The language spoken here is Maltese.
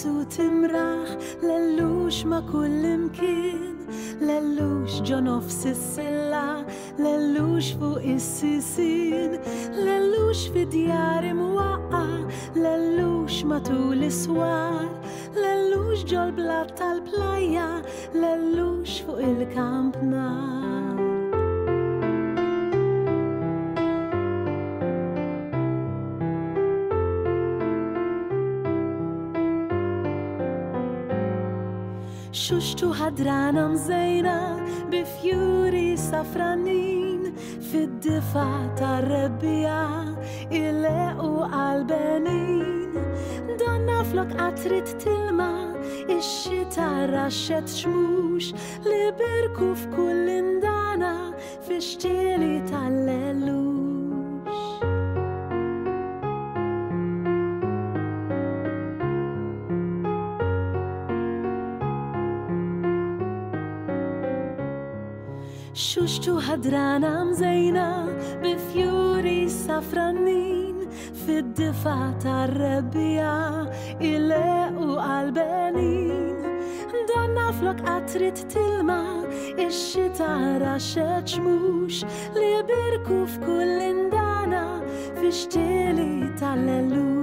u timraħ, lellux ma kull imkien, lellux ġo nofs is-silla, lellux fuq is-sisin, lellux fi djar imwaqqa, lellux matul is-swar, lellux ġo l-blat tal-plajja, lellux fuq il-kamp nar. Xuxtu ħadrana mżejna bifjuri safranin fid-difa tar-rebbija il-lequ għal-benin. Donna flok qatrit tilma ix-xita raxxet xmux li birku f'kull indana fix-xtieli tal-lellux. Xuxtu ħadrana mżejna bifjuri safranin fid-difa tar-rebbija il-lequ għal-benin. Donna flok qatrit tilma ix-xita raxxet xmux li birku f'kull indana fix-xtieli tal-lellux.